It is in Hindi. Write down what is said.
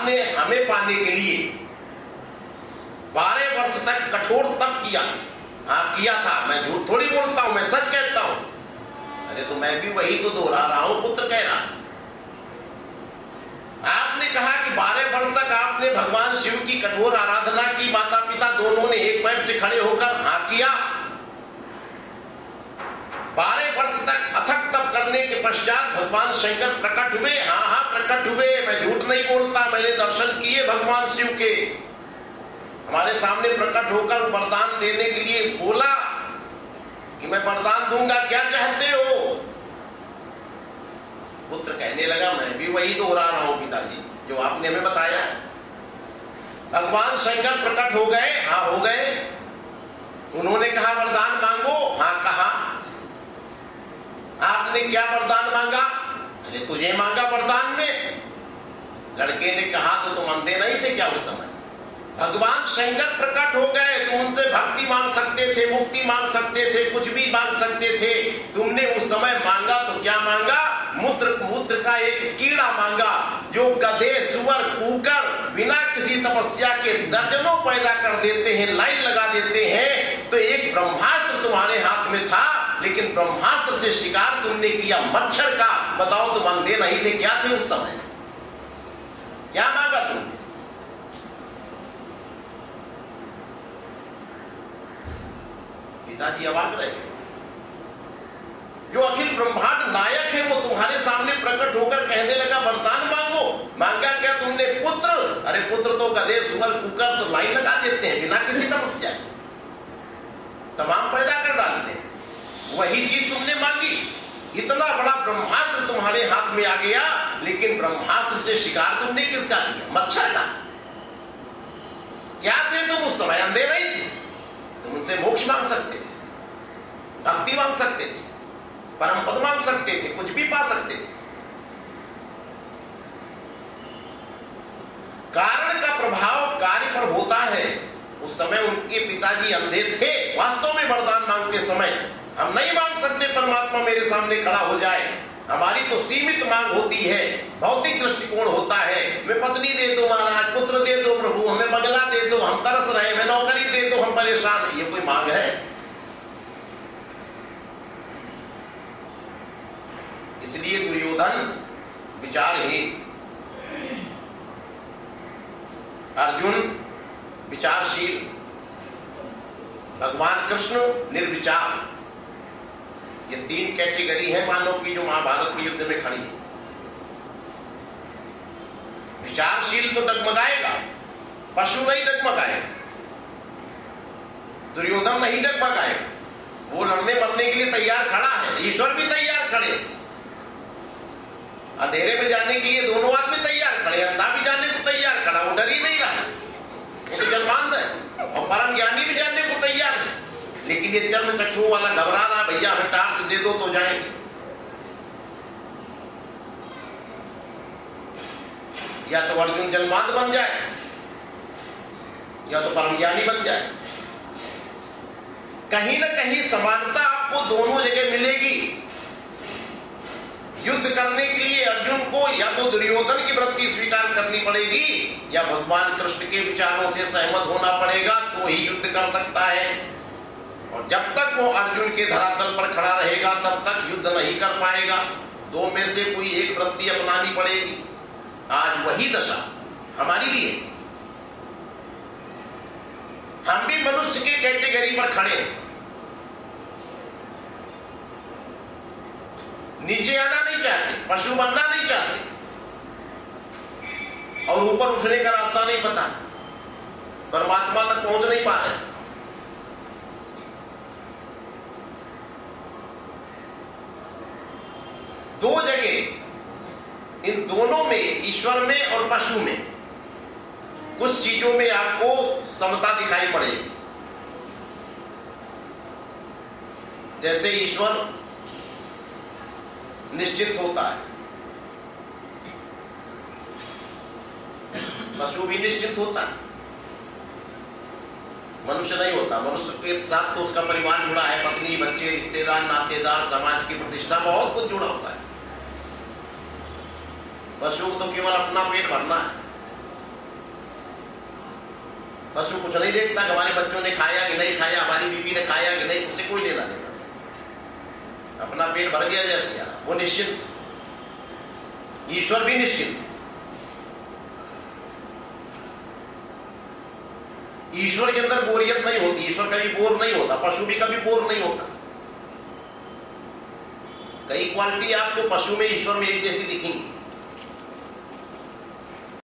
आपने हमें पाने के लिए 12 वर्ष तक कठोर तप किया। हाँ किया था, मैं झूठ थोड़ी बोलता हूं, मैं सच कहता हूं। अरे तो मैं भी वही तो दोहरा रहा हूं, पुत्र कह रहा। आपने कहा कि 12 वर्ष तक आपने भगवान शिव की कठोर आराधना की, माता पिता दोनों ने एक पैर से खड़े होकर हाँ किया। 12 वर्ष तक अथक तप करने के पश्चात भगवान शंकर प्रकट हुए। हाँ प्रकट हुए, मैं झूठ नहीं बोलता, मैंने दर्शन किए भगवान शिव के। हमारे सामने प्रकट होकर वरदान देने के लिए बोला कि मैं वरदान दूंगा, क्या चाहते हो? पुत्र कहने लगा मैं भी वही दोहरा रहा हूं पिताजी जो आपने हमें बताया है। भगवान शंकर प्रकट हो गए। हाँ हो गए। उन्होंने कहा वरदान मांगो। हाँ कहा। आपने क्या वरदान मांगा? अरे तुझे मांगा वरदान में। लड़के ने कहा तो तुम अंधे नहीं थे क्या उस समय? भगवान शंकर प्रकट हो गए, तुम उनसे भक्ति मांग सकते थे, मुक्ति मांग सकते थे, कुछ भी मांग सकते थे। तुमने उस समय मांगा तो क्या मांगा? मूत्र का एक कीड़ा मांगा जो गधे सुअर कुकर बिना किसी तपस्या के दर्जनों पैदा कर देते हैं, लाइन लगा देते हैं। तो एक ब्रह्मास्त्र तुम्हारे हाथ में था, लेकिन ब्रह्मास्त्र से शिकार तुमने किया मच्छर का। बताओ तुम अंधे नहीं थे क्या थे उस समय? क्या मांगा तुमने? पिताजी अवाक रहे गए। जो अखिल ब्रह्मांड नायक है वो तुम्हारे सामने प्रकट होकर कहने लगा वरदान मांगो। मांगा क्या तुमने? पुत्र। अरे पुत्र तो गधे सुअर कुकर तो लाइन लगा देते हैं बिना किसी तपस्या के, तमाम पैदा कर डालते हैं। वही चीज तुमने मांगी। इतना बड़ा ब्रह्मास्त्र तुम्हारे हाथ में आ गया, लेकिन ब्रह्मास्त्र से शिकार तुमने किसका किया? मच्छर का। क्या थे तुम उस समय? अंधे नहीं थे। तुम उनसे मोक्ष मांग सकते थे, भक्ति मांग सकते थे, परम पद मांग सकते थे, कुछ भी पा सकते थे। कारण का प्रभाव कार्य पर होता है। उस समय उनके पिताजी अंधे थे। वास्तव में वरदान मांगते समय हम नहीं मांग सकते परमात्मा मेरे सामने खड़ा हो जाए। हमारी तो सीमित मांग होती है, भौतिक दृष्टिकोण होता है। मैं पत्नी दे दो महाराज, पुत्र दे दो प्रभु, हमें बंगला दे दो, हम तरस रहे, मैं नौकरी दे दो, हम परेशान हैं। ये कोई मांग है? इसलिए दुर्योधन विचारहीन, अर्जुन विचारशील, भगवान कृष्ण निर्विचार। ये 3 कैटेगरी है मानव की जो महाभारत के युद्ध में खड़ी है। विचारशील तो डगमगाएगा, पशु नहीं डगमगाएगा, दुर्योधन नहीं डगमगाएगा। वो लड़ने मरने के लिए तैयार खड़ा है, ईश्वर भी तैयार खड़े। अंधेरे में जाने के लिए दोनों आदमी तैयार खड़े, अंधा भी जाने को तैयार खड़ा, वो डर ही नहीं रहा, वो तो जन्मांध है। और परम ज्ञानी भी जाने को तैयार है, लेकिन ये चर्म चक्षुओं वाला घबरा रहा, भैया हमें टार्च दे दो तो जाएंगे। या तो अर्जुन जन्मांध बन जाए या तो परम ज्ञानी बन जाए। कहीं ना कहीं समानता आपको दोनों जगह मिलेगी। युद्ध करने के लिए अर्जुन को या तो दुर्योधन की वृत्ति स्वीकार करनी पड़ेगी या भगवान कृष्ण के विचारों से सहमत होना पड़ेगा, तो ही युद्ध कर सकता है। और जब तक वो अर्जुन के धरातल पर खड़ा रहेगा तब तक युद्ध नहीं कर पाएगा। 2 में से कोई एक वृत्ति अपनानी पड़ेगी। आज वही दशा हमारी भी है। हम भी मनुष्य के कैटेगरी पर खड़े हैं। नीचे आना नहीं चाहते, पशु बनना नहीं चाहते, और ऊपर उठने का रास्ता नहीं पता, परमात्मा तक पहुंच नहीं पा रहे। दो जगह, इन दोनों में, ईश्वर में और पशु में, कुछ चीजों में आपको समता दिखाई पड़ेगी। जैसे ईश्वर निश्चिंत होता है, पशु भी निश्चिंत होता है, मनुष्य नहीं होता। मनुष्य के साथ तो उसका परिवार जुड़ा है, पत्नी, बच्चे, रिश्तेदार, नातेदार, समाज की प्रतिष्ठा, बहुत कुछ जुड़ा हुआ है। पशु तो केवल अपना पेट भरना है। पशु कुछ नहीं देखता कि हमारे बच्चों ने खाया कि नहीं खाया, हमारी बीवी ने खाया कि नहीं, उससे कोई लेना देना। अपना पेट भर गया जैसे यार, वो निश्चिंत। ईश्वर भी निश्चिंत। ईश्वर के अंदर बोरियत नहीं होती, ईश्वर कभी बोर नहीं होता, पशु भी कभी बोर नहीं होता। कई क्वालिटी आपको पशु में ईश्वर में एक जैसी दिखेंगी।